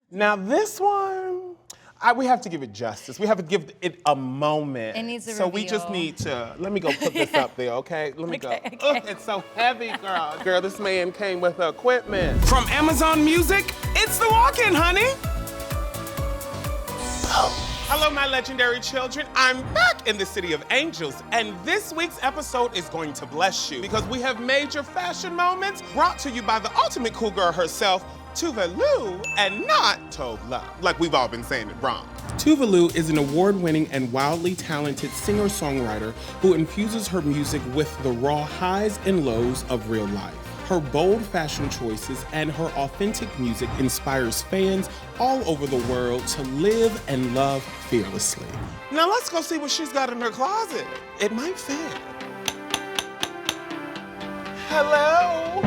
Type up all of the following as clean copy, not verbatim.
Now this one, we have to give it justice. We have to give it a moment. It needs a So reveal. we just need to, let me go put this up there, okay? Let me go. Okay. Ugh, it's so heavy, girl. Girl, this man came with equipment. From Amazon Music, it's The Walk-In, honey. Hello, my legendary children. I'm back in the City of Angels, and this week's episode is going to bless you because we have major fashion moments brought to you by the ultimate cool girl herself, Tove, and not Tove Love, like we've all been saying it wrong. Tove is an award-winning and wildly talented singer-songwriter who infuses her music with the raw highs and lows of real life. Her bold fashion choices and her authentic music inspires fans all over the world to live and love fearlessly. Now let's go see what she's got in her closet. It might fit. Hello?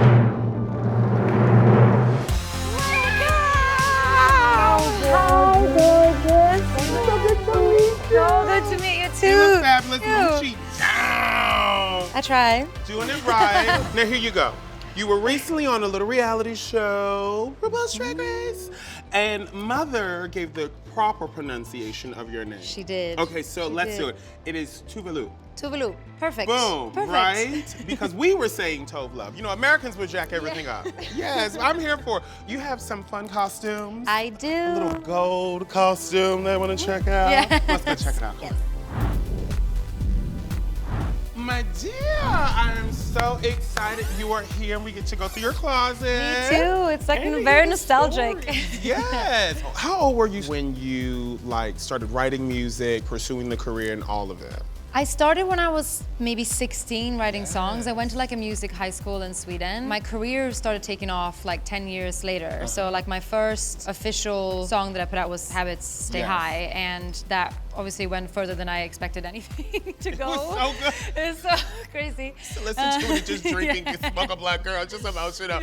Hi, gorgeous. So good to meet you. So good to meet you too. You look fabulous, Gucci down. I try. Doing it right. Now here you go. You were recently on a little reality show, RuPaul's Drag Race, and Mother gave the proper pronunciation of your name. She did. Okay, so let's do did. it. It is Tove. Tove. Perfect. Boom, Perfect. right? Because we were saying Tove Love. You know, Americans would jack everything up. Yes, I'm here for it. You have some fun costumes. I do. A little gold costume that I want to check out. Yes. Let's go check it out. Yes. My dear, I am so excited you are here and we get to go through your closet. Me too. It's like And very hear the nostalgic. stories. Yes. How old were you when you started writing music, pursuing the career and all of it? I started when I was maybe 16 writing songs. I went to like a music high school in Sweden. My career started taking off like 10 years later. So like my first official song that I put out was Habits Stay Yes. High, and that obviously went further than I expected anything to go. It was so good. It was so crazy. To listen to it just drinking, Yeah. smoke a black girl, just about shit up.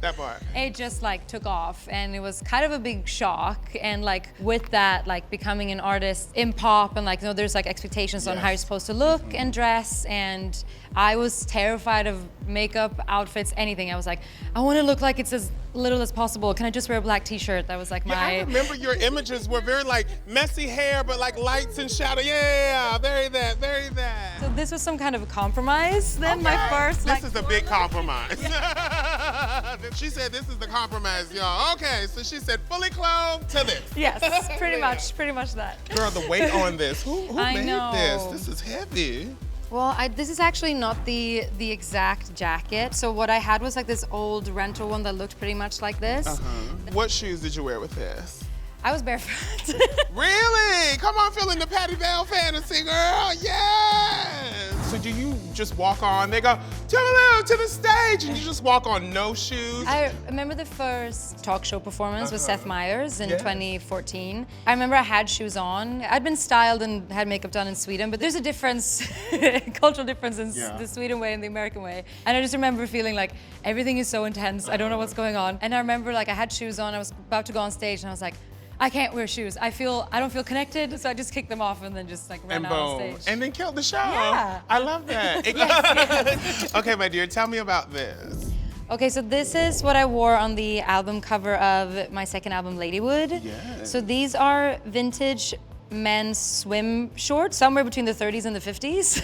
That part. It just like took off, and it was kind of a big shock. And like with that, like becoming an artist in pop, and like, you know, there's like expectations on how you're supposed to look and dress, and I was terrified of makeup, outfits, anything. I was like, I want to look like it's as little as possible. Can I just wear a black t-shirt? That was like Yeah, I remember your images were very like messy hair, but like lights and shadow. Yeah, very that, very that. So this was some kind of a compromise then, my first This is a big compromise. She said this is the compromise, y'all. Okay, so she said fully clothed to this. Yes, pretty much that. Girl, the weight on this. Who I made know. this? This is heavy. Well, this is actually not the exact jacket. So what I had was like this old rental one that looked pretty much like this. What shoes did you wear with this? I was barefoot. Really? Come on, feeling the Patti Bell fantasy, girl. Yes. So do you just walk on? They go, to the stage, and you just walk on no shoes? I remember the first talk show performance with Seth Meyers in 2014. I remember I had shoes on. I'd been styled and had makeup done in Sweden, but there's a difference, cultural difference in the Sweden way and the American way. And I just remember feeling like everything is so intense. I don't know what's going on. And I remember like I had shoes on. I was about to go on stage, and I was like, I can't wear shoes. I don't feel connected, so I just kicked them off and then just like ran out on stage. And then killed the show. Yeah. I love that. Yes. Okay, my dear, tell me about this. Okay, so this is what I wore on the album cover of my second album, Ladywood. Yes. So these are vintage men's swim shorts, somewhere between the 30s and the 50s.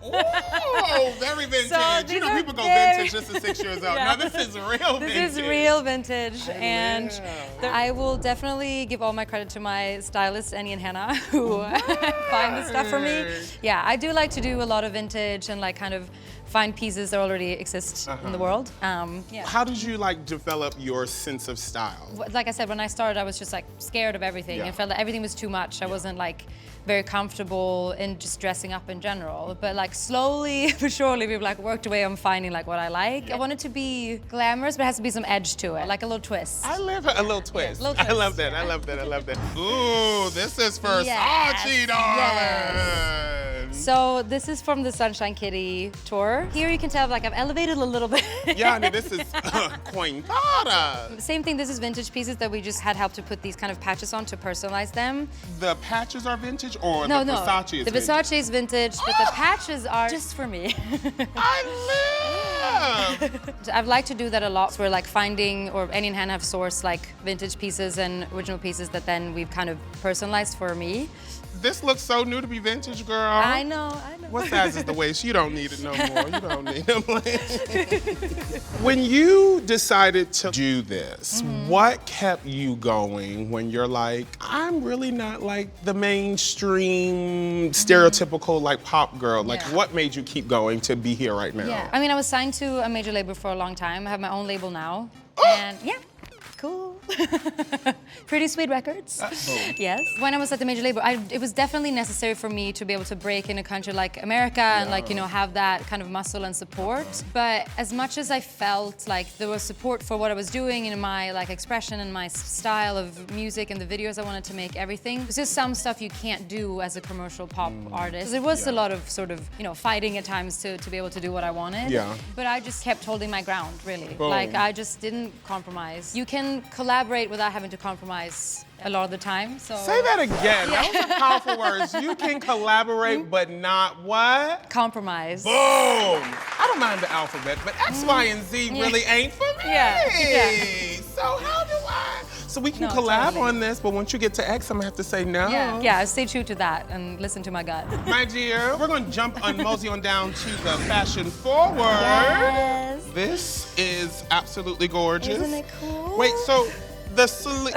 Oh, very vintage. So You know, these are people go very- vintage just at 6 years old. Yeah. No, this is real vintage. This is real vintage, and will. I will definitely give all my credit to my stylist, Annie and Hannah, who find this stuff for me. Yeah, I do like to do a lot of vintage and like kind of find pieces that already exist in the world. Yeah. How did you like develop your sense of style? Like I said, when I started, I was just like scared of everything. Yeah. I felt that everything was too much. I wasn't like very comfortable in just dressing up in general. But like slowly but surely, we've like worked away on finding like what I like. I want it to be glamorous, but it has to be some edge to it, like a little twist. I love a little twist. little I twist, love that. I love that. I love that. Ooh, this is for Yes, Sachi, darling. So this is from the Sunshine Kitty tour. Here you can tell like I've elevated a little bit. Yeah, I mean, this is Cointada. Same thing, this is vintage pieces that we just had help to put these kind of patches on to personalize them. The patches are vintage or No, the no, Versace is the vintage? Versace is vintage, but the patches are just for me. I I've liked to do that a lot. So we're like finding, or Annie and Hannah have sourced like vintage pieces and original pieces that then we've kind of personalized for me. This looks so new to be vintage, girl. I know. What size is the waist? You don't need it no more. You don't need it. When you decided to do this, what kept you going when you're like, I'm really not like the mainstream, stereotypical like pop girl? Like, what made you keep going to be here right now? Yeah. I mean, I was signed to a major label for a long time. I have my own label now. And yeah. Cool. Pretty Sweet Records. Yes. When I was at the major label, it was definitely necessary for me to be able to break in a country like America and like, you know, have that kind of muscle and support. But as much as I felt like there was support for what I was doing and my like expression and my style of music and the videos I wanted to make, everything, there's just some stuff you can't do as a commercial pop artist. There was a lot of sort of, you know, fighting at times to be able to do what I wanted. Yeah. But I just kept holding my ground, really. Boom. Like, I just didn't compromise. You can collaborate without having to compromise a lot of the time. So Say that again. Those are powerful words. You can collaborate, but not what? Compromise. Boom! I don't mind the alphabet, but X, Y, and Z really ain't for me. Yeah. So how do I? So we can No, collab totally. on this, but once you get to X, I'm gonna have to say no. Yeah, stay true to that and listen to my gut. My dear, we're gonna jump on mosey on down to the fashion forward. Yes. This is absolutely gorgeous. Isn't it cool? Wait, so the sleeve.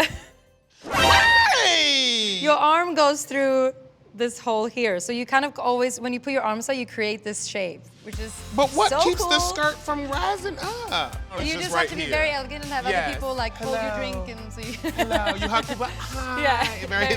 Hey! Your arm goes through this hole here. So you kind of always, when you put your arms out, you create this shape, which is But what so keeps cool. the skirt from rising up? Oh, You just have to be very elegant and have Yes. other people like hold your Hello. drink and so you... Hello, you hug people. Hi. Yeah. Very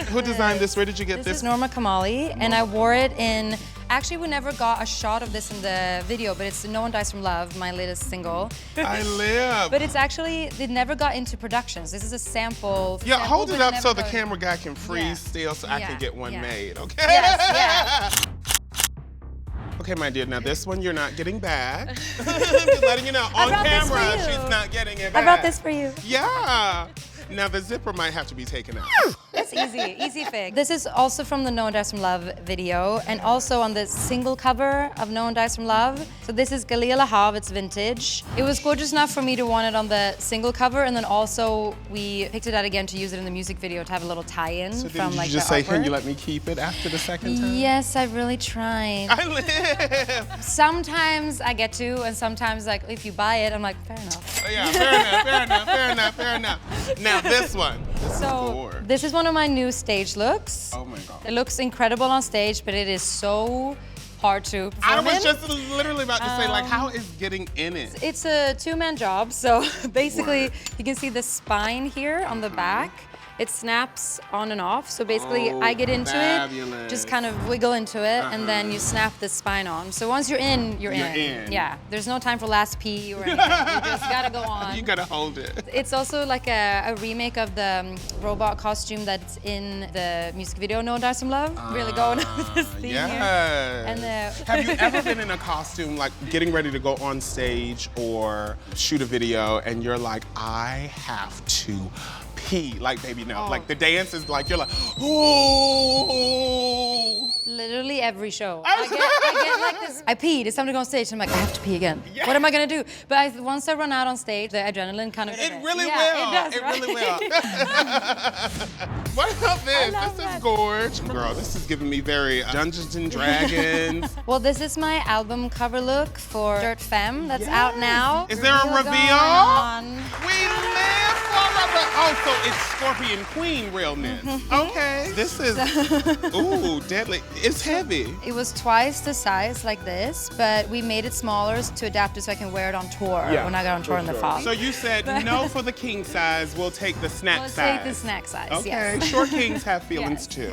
Who designed this? Where did you get This this? is Norma Kamali, and I wore it in, actually we never got a shot of this in the video, but it's No One Dies From Love, my latest single. I live. But it's actually, it never got into productions. This is a sample. Yeah, hold but it up never so the got- camera guy can freeze still so I Yeah, can get one yeah. made, okay? Yes, Okay, my dear, now this one you're not getting back. Just letting you know, on brought this for camera, you. she's not getting it I back. brought this for you. Yeah. Now the zipper might have to be taken out. It's easy, easy fix. This is also from the No One Dies From Love video, and also on the single cover of No One Dies From Love. So this is Galia Lahav, it's vintage. It was gorgeous enough for me to want it on the single cover, and then also we picked it out again to use it in the music video to have a little tie-in So from did like you just the say, can artwork. you let me keep it after the second time? Yes, I really tried. I live. Sometimes I get to, and sometimes like if you buy it, I'm like, fair enough. Oh, yeah, fair enough. Now this one. This is So gorgeous. this is one of my new stage looks. Oh my God. It looks incredible on stage, but it is so hard to perform I was in. just literally about to say, like, how is getting in it? It's a two-man job, so basically Word. you can see the spine here on the back. It snaps on and off, so basically Oh, I get into fabulous. it, just kind of wiggle into it, and then you snap the spine on. So once you're in, you're in. Yeah, there's no time for last pee or anything. You just gotta go on. You gotta hold it. It's also like a remake of the robot costume that's in the music video No One Dies From Love. Really going up with this theme here. Yes. And Have you ever been in a costume, like getting ready to go on stage or shoot a video, and you're like, I have to pee? Like, baby, no. Oh. Like, the dance is like, you're like, ooh. Literally every show. I get like this. I peed. It's time to go on stage. I'm like, I have to pee again. Yeah. What am I gonna do? But once I run out on stage, the adrenaline kind of. It really will. Yeah, it does. It right? really will. What about this? love This is that. gorgeous. Girl, this is giving me very Dungeons and Dragons. Well, this is my album cover look for Dirt Femme. That's out now. Is there a Reveal reveal? going on. We live for oh, so it's Scorpion Queen realness. Okay. This is, ooh, deadly. It's heavy. It was twice the size like this, but we made it smaller to adapt it so I can wear it on tour when I got on tour in the fall. So you said no for the king size, we'll take the snack Let's size. take the snack size, Okay, yes. short kings have feelings too.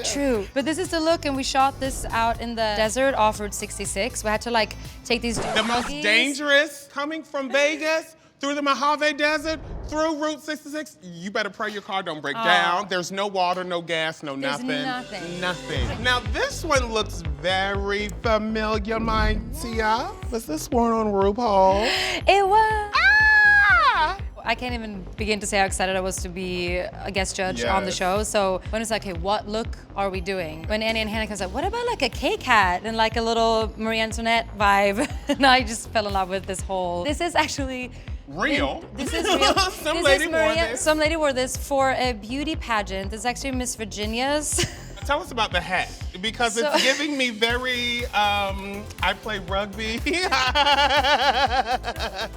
True. But this is the look, and we shot this out in the desert off Route 66. We had to like take these The most buggies. dangerous, coming from Vegas through the Mojave Desert, through Route 66, you better pray your car don't break down. There's no water, no gas, no There's nothing. nothing. Nothing. Now this one looks very familiar, my Tia. Was this worn on RuPaul? It was. Ah! I can't even begin to say how excited I was to be a guest judge on the show. So when it's like, hey, what look are we doing? When Annie and Hannah comes up, what about like a K hat and like a little Marie Antoinette vibe? And I just fell in love with this whole. This is actually real. This is real. Some lady wore this. Some lady wore this for a beauty pageant. This is actually Miss Virginia's. Tell us about the hat, because it's giving me very, I play rugby.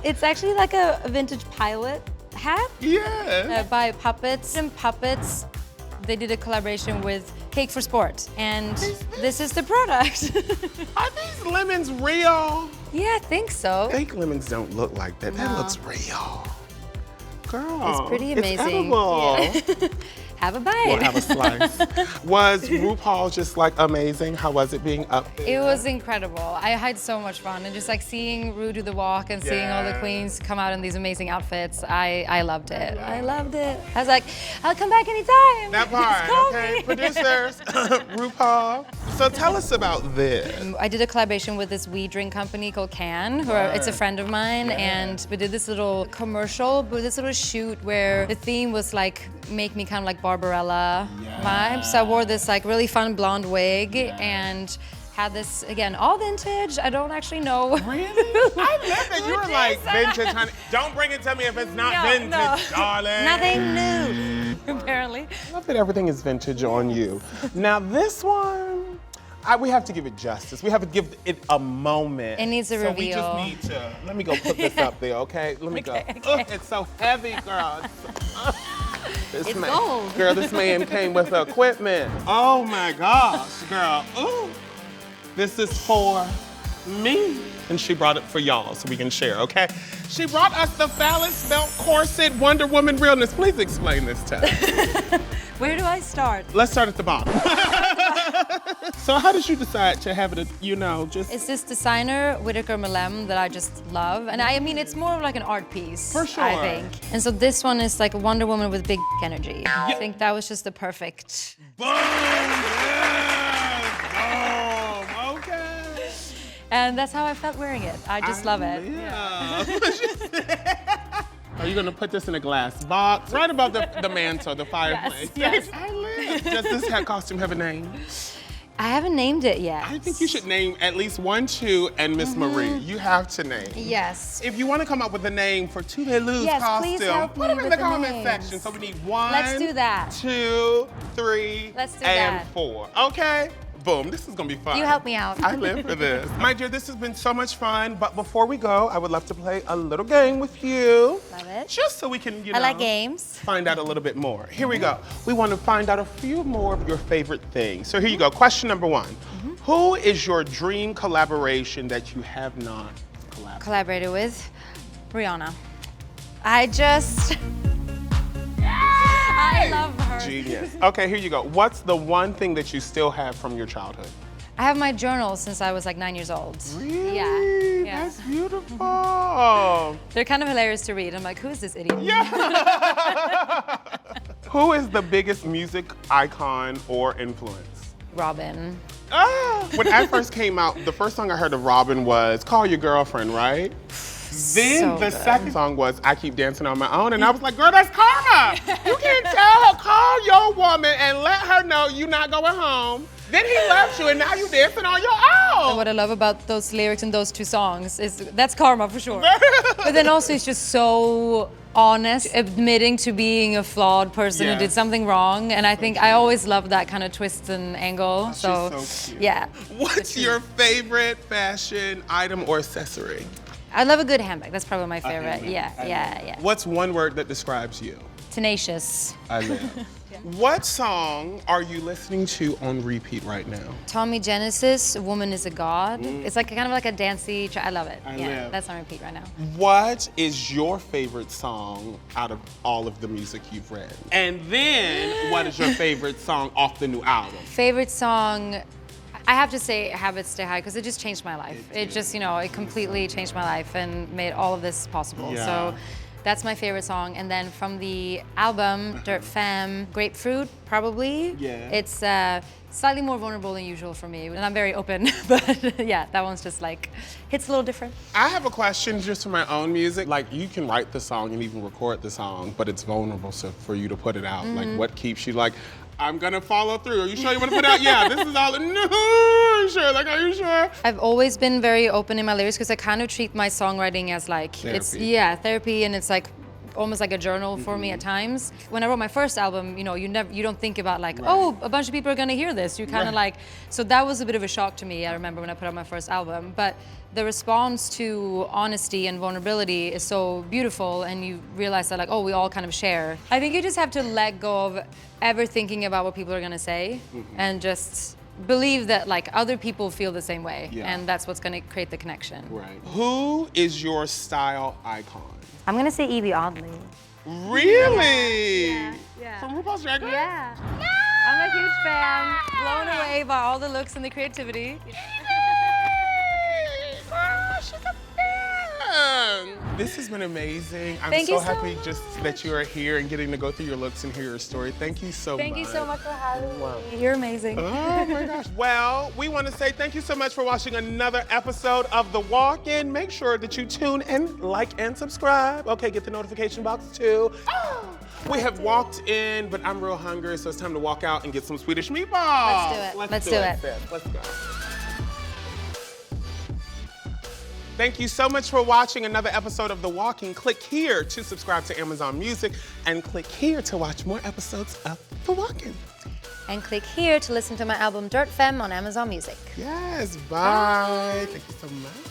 It's actually like a vintage pilot hat. Yeah. By Puppets and Puppets. They did a collaboration with Cake for Sport, and this is the product. Are these lemons real? Yeah, I think so. Fake lemons don't look like that. That looks real. Girl, it's pretty amazing. It's edible. Yeah. Have a bite. We'll have a slice. Was RuPaul just like amazing? How was it being up there? It was incredible. I had so much fun, and just like seeing Ru do the walk and seeing all the queens come out in these amazing outfits, I loved it. I loved it. I was like, I'll come back anytime. That part, okay. Producers, RuPaul. So tell us about this. I did a collaboration with this weed drink company called Can, it's a friend of mine, and we did this little commercial, with this little shoot where the theme was like, make me kind of like Barbarella vibe. So I wore this like really fun blonde wig and had this, again, all vintage. I don't actually know. Really? I love that you were like vintage, honey. Don't bring it to me if it's not vintage, darling. Nothing new, apparently. I love that everything is vintage on you. Now this one, we have to give it justice. We have to give it a moment. It needs a reveal. So we just need to, let me go put this up there, okay? Let me go. Ugh, it's so heavy, girl. It's gold. Girl, this man came with equipment. Oh my gosh, girl. Ooh. This is for me. And she brought it for y'all so we can share, okay? She brought us the phallus belt corset Wonder Woman realness. Please explain this to us. Where do I start? Let's start at the bottom. So how did you decide to have it, just... It's this designer, Whitaker Millem, that I just love. And I mean, it's more of like an art piece, for sure. I think. And so this one is like a Wonder Woman with big energy. Yeah. I think that was just the perfect... Boom! Yes! Boom! Okay. And that's how I felt wearing it. I just love it. Yeah. Are you gonna put this in a glass box? Right above the mantle, the fireplace. Yes. I live. Does this hat costume have a name? I haven't named it yet. I think you should name at least 1, 2, and Miss Marie. You have to name. Yes. If you want to come up with a name for Tove Lou's costume, please help put me it in with the comment names. section. So we need 1, Let's do that. 2, 3, Let's do and that. 4. Okay? Boom, this is gonna be fun. You help me out. I live for this. My dear, this has been so much fun, but before we go, I would love to play a little game with you. Love it. Just so we can, I like games. find out a little bit more. Here we go. We want to find out a few more of your favorite things. So here you go. Question number 1. Who is your dream collaboration that you have not Collaborated with Rihanna. I love her. Genius. Okay, here you go. What's the one thing that you still have from your childhood? I have my journal since I was like 9 years old. Really? Yeah. That's beautiful. They're kind of hilarious to read. I'm like, who is this idiot? Yeah. Who is the biggest music icon or influence? Robin. When I first came out, the first song I heard of Robin was Call Your Girlfriend, right? Then the second song was I Keep Dancing on My Own, and I was like, girl, that's karma. You can't tell her, call your woman and let her know you're not going home. Then he left you, and now you're dancing on your own. And what I love about those lyrics in those 2 songs is that's karma for sure. But then also it's just so honest, admitting to being a flawed person who did something wrong. And I think I always love that kind of twist and angle. She's so cute. Yeah. What's your favorite fashion item or accessory? I love a good handbag. That's probably my favorite. Yeah. What's one word that describes you? Tenacious. I live. What song are you listening to on repeat right now? Tommy Genesis, Woman is a God. It's like kind of like a dancey, I love it. That's on repeat right now. What is your favorite song out of all of the music you've read? And then, what is your favorite song off the new album? Favorite song, I have to say Habits Stay High, because it just changed my life. It just, it completely changed my life and made all of this possible. Yeah. So That's my favorite song. And then from the album, Dirt Femme, Grapefruit, probably. Yeah. It's slightly more vulnerable than usual for me. And I'm very open, but yeah, that one's just like, hits a little different. I have a question just for my own music. Like, you can write the song and even record the song, but it's vulnerable so for you to put it out. Like, what keeps you like, I'm gonna follow through. Are you sure you wanna put it out? Yeah, this is all, no, are you sure? Like, are you sure? I've always been very open in my lyrics because I kind of treat my songwriting as like, therapy, and it's like, almost like a journal for me at times. When I wrote my first album, you know, you don't think about like, oh, a bunch of people are gonna hear this. You kind of like, so that was a bit of a shock to me, I remember when I put out my first album. But the response to honesty and vulnerability is so beautiful, and you realize that like, oh, we all kind of share. I think you just have to let go of ever thinking about what people are gonna say and just believe that like other people feel the same way, and that's what's gonna create the connection. Right. Who is your style icon? I'm gonna say Evie Oddly. Really? Yeah. From RuPaul's Drag Race? Yeah. I'm a huge fan. Blown away by all the looks and the creativity. She's a fan. This has been amazing. I'm Thank so you so happy much. just that you are here and getting to go through your looks and hear your story. Thank you so much. Thank you so much for having me. You're amazing. Oh my gosh. Well, we want to say thank you so much for watching another episode of The Walk-In. Make sure that you tune in, like, and subscribe. Okay, get the notification box too. We have walked in, but I'm real hungry, so it's time to walk out and get some Swedish meatballs. Let's do it. sis. Let's go. Thank you so much for watching another episode of The Walk-In. Click here to subscribe to Amazon Music, and click here to watch more episodes of The Walk-In. And click here to listen to my album Dirt Femme on Amazon Music. Yes, bye. Thank you so much.